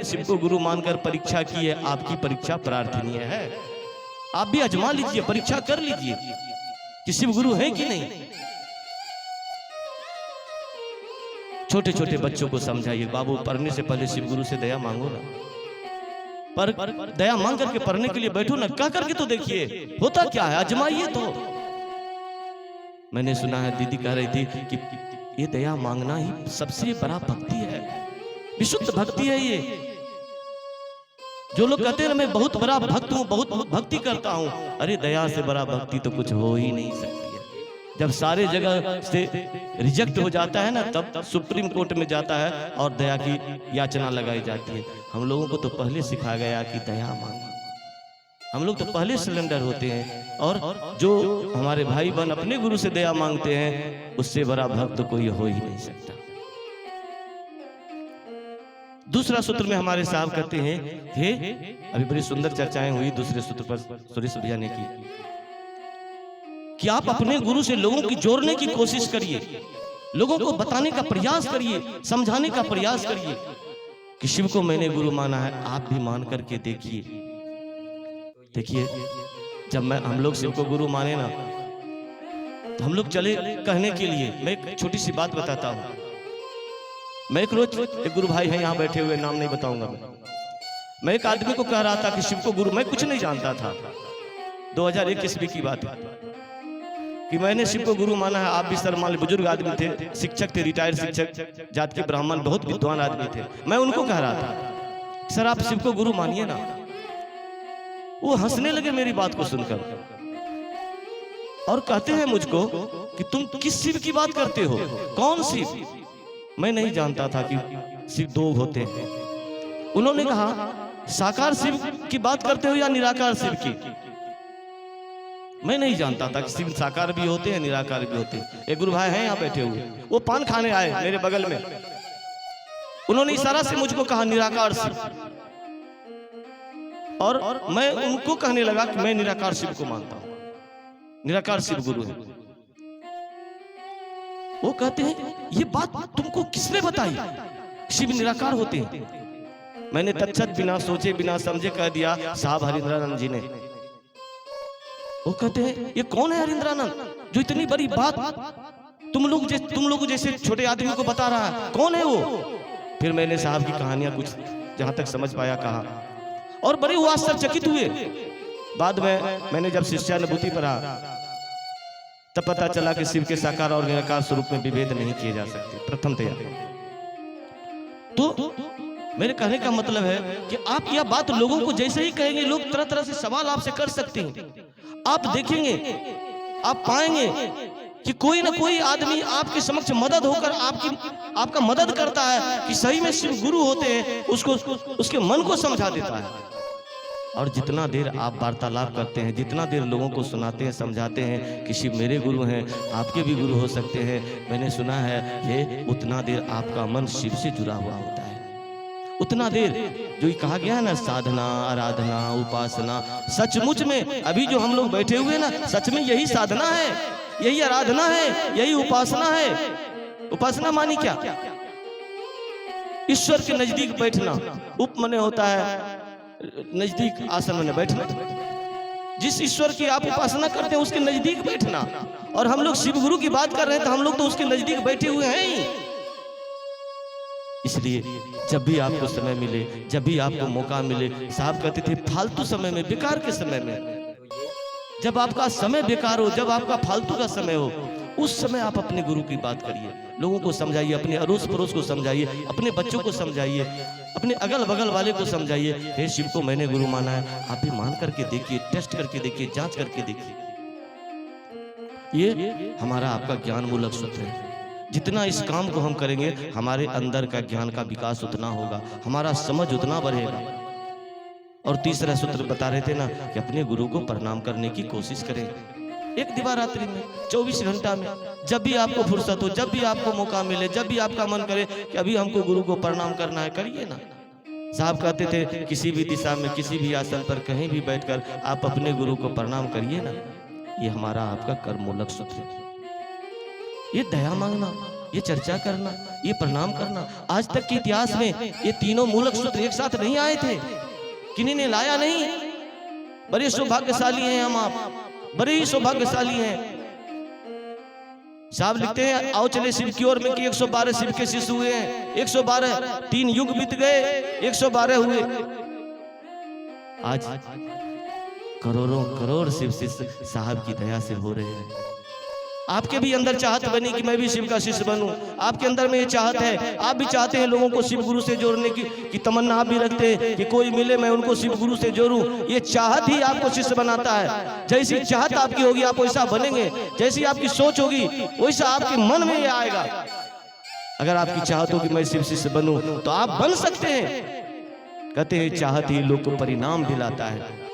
शिव को गुरु मानकर परीक्षा की है, आपकी परीक्षा प्रार्थनीय है। आप भी आजमा लीजिए, परीक्षा कर लीजिए कि शिव गुरु है कि नहीं। छोटे छोटे बच्चों को समझाइए, बाबू पढ़ने से पहले शिव गुरु से दया मांगो ना, पर दया मांग करके पढ़ने के लिए बैठो ना, कह करके तो देखिए होता क्या है, आजमाइए तो। मैंने सुना है, दीदी कह रही थी कि ये दया मांगना ही सबसे बड़ा भक्ति है, विशुद्ध भक्ति है ये। जो लोग कहते हैं मैं बहुत बड़ा भक्त हूं, बहुत भक्ति करता हूं, अरे दया से बड़ा भक्ति तो कुछ हो ही नहीं सकती है। जब सारे जगह से रिजेक्ट हो जाता है ना, तब सुप्रीम कोर्ट में जाता है और दया की याचना लगाई जाती है। हम लोगों को तो पहले सिखाया गया कि दया मांगो, हम लोग तो पहले सिलेंडर होते हैं। और जो हमारे भाई बहन अपने गुरु से दया मांगते हैं, उससे बड़ा भक्त कोई हो ही नहीं सकता। दूसरा सूत्र में हमारे साहब कहते हैं, हे अभी बड़ी सुंदर चर्चाएं हुई दूसरे सूत्र पर सुरेश भैया ने की, कि आप अपने गुरु से लोगों की जोड़ने की कोशिश करिए, लोगों को बताने का प्रयास करिए, समझाने का प्रयास करिए कि शिव को मैंने गुरु माना है, आप भी मान करके देखिए। देखिए, जब हम लोग शिव को गुरु माने ना, तो हम लोग चले कहने के लिए। मैं एक छोटी सी बात बताता हूँ। मैं एक रोज, एक गुरु भाई है यहाँ बैठे हुए, नाम नहीं बताऊंगा मैं एक आदमी को कह रहा था कि शिव को गुरु, मैं कुछ नहीं जानता था, 2001 ईस्वी की बात है, कि मैंने शिव को गुरु माना है। आप भी सर मान लीजिए, बुजुर्ग आदमी थे, शिक्षक थे, रिटायर्ड शिक्षक, जात के ब्राह्मण, बहुत विद्वान आदमी थे। मैं उनको कह रहा था, सर आप शिव को गुरु मानिए ना। वो हंसने लगे मेरी बात को सुनकर और कहते हैं मुझको कि तुम किस शिव की बात करते हो, कौन शिव? मैं नहीं जानता था कि शिव दो होते हैं। उन्होंने कहा, साकार शिव की बात करते हो या निराकार शिव की? मैं नहीं जानता था कि शिव साकार भी होते हैं, निराकार भी होते हैं। एक गुरु भाई हैं यहाँ बैठे हुए, वो पान खाने आए मेरे बगल में, उन्होंने इशारा से मुझको कहा निराकार शिव, और मैं उनको कहने लगा कि मैं निराकार शिव को मानता हूं, निराकार शिव गुरु है। वो कहते हैं, ये बात तुमको किसने बताई, शिव निराकार होते हैं? मैंने तत्क्षण बिना सोचे बिना समझे कह दिया, साहब हरिंद्रानंद जी ने। वो कहते हैं, ये कौन है हरिंद्रानंद जो इतनी बड़ी बात तुम लोग जैसे छोटे आदमी को बता रहा है, कौन है वो? फिर मैंने साहब की कहानियां कुछ जहां तक समझ पाया कहा, और बड़े वो आश्चर्यचकित हुए। बाद में मैंने जब शिष्यानुभूति पढ़ा, तब पता चला कि शिव के साकार और निराकार स्वरूप में विभेद नहीं किए जा सकते, प्रथमतया। तो मेरे कहने का मतलब है कि आप यह बात लोगों को जैसे ही कहेंगे, लोग तरह तरह से सवाल आपसे कर सकते हैं। आप देखेंगे, आप पाएंगे कि कोई ना कोई आदमी आपके समक्ष मदद होकर आपका मदद करता है कि सही में शिव गुरु होते हैं, उसको उसके मन को समझा देता है। और जितना देर आप वार्तालाप करते हैं, जितना देर लोगों को सुनाते हैं, समझाते हैं कि शिव मेरे गुरु हैं, आपके भी गुरु हो सकते हैं, मैंने सुना है ये, उतना देर आपका मन शिव से जुड़ा हुआ होता है। उतना देर जो कहा गया है ना, साधना, आराधना, उपासना, सचमुच में अभी जो हम लोग बैठे हुए ना, सच में यही साधना है, यही आराधना है, यही उपासना है। उपासना मानी क्या? ईश्वर के नजदीक बैठना। उप मने होता है नजदीक, आसन में बैठना। जिस ईश्वर की आप उपासना करते हैं उसके नजदीक बैठना। और हम लोग शिव गुरु की बात कर रहे हैं तो हम लोग तो उसके नजदीक बैठे हुए हैं ही। इसलिए जब भी आपको समय मिले, जब भी आपको मौका मिले, साहब कहते थे फालतू समय में, बेकार के समय में, जब आपका समय बेकार हो, जब आपका फालतू का समय हो, उस समय आप अपने गुरु की बात करिए, लोगों को समझाइए, अपने अड़ोस पड़ोस को समझाइए, अपने बच्चों को समझाइए, अपने अगल बगल वाले को समझाइए, हे शिव को मैंने गुरु माना है, आप भी मान करके देखिए, टेस्ट करके देखिए, जांच करके देखिए। ये हमारा आपका ज्ञान मूलक सूत्र है। जितना इस काम को हम करेंगे, हमारे अंदर का ज्ञान का विकास उतना होगा, हमारा समझ उतना बढ़ेगा। और तीसरा सूत्र बता रहे थे ना कि अपने गुरु को प्रणाम करने की कोशिश करें। एक दिवारात्रि में, 24 घंटा में, जब भी आपको फुर्सत हो, जब भी आपको मौका मिले, जब भी आपका मन करे कि अभी हमको गुरु को प्रणाम करना है, करिए ना। साहब कहते थे किसी भी दिशा में, किसी भी आसन पर, कहीं भी बैठकर आप अपने गुरु को प्रणाम करिए ना। ये हमारा आपका कर्म मूलक सूत्र है। ये दया मांगना, ये चर्चा करना, ये प्रणाम करना। आज तक के इतिहास में ये तीनों मूलक सूत्र एक साथ नहीं आए थे, किन्हीं ने लाया नहीं। बड़े सौभाग्यशाली हैं हम आप, बड़े ही सौभाग्यशाली हैं। साहब लिखते हैं आओ चले शिव की ओर में कि 112 शिव के शिष्य हुए हैं। 112, 3 युग बीत गए, 112 हुए। आज करोड़ों करोड़ शिव शिष्य साहब की दया से हो रहे हैं। आपके भी अंदर चाहत बनी कि मैं भी शिव का शिष्य बनूं। आपके अंदर में ये चाहत है, आप भी चाहते हैं लोगों को शिव गुरु से जोड़ने की तमन्ना आप भी रखते हैं कि कोई मिले मैं उनको शिव गुरु से जोड़ूं। ये चाहत ही आपको शिष्य बनाता है। जैसी चाहत आपकी होगी आप वैसा बनेंगे, जैसी आपकी सोच होगी वैसा आपके मन में ये आएगा। अगर आपकी चाहत हो कि मैं शिव शिष्य बनूं तो आप बन सकते हैं। कहते हैं चाहत ही लोग को परिणाम दिलाता है।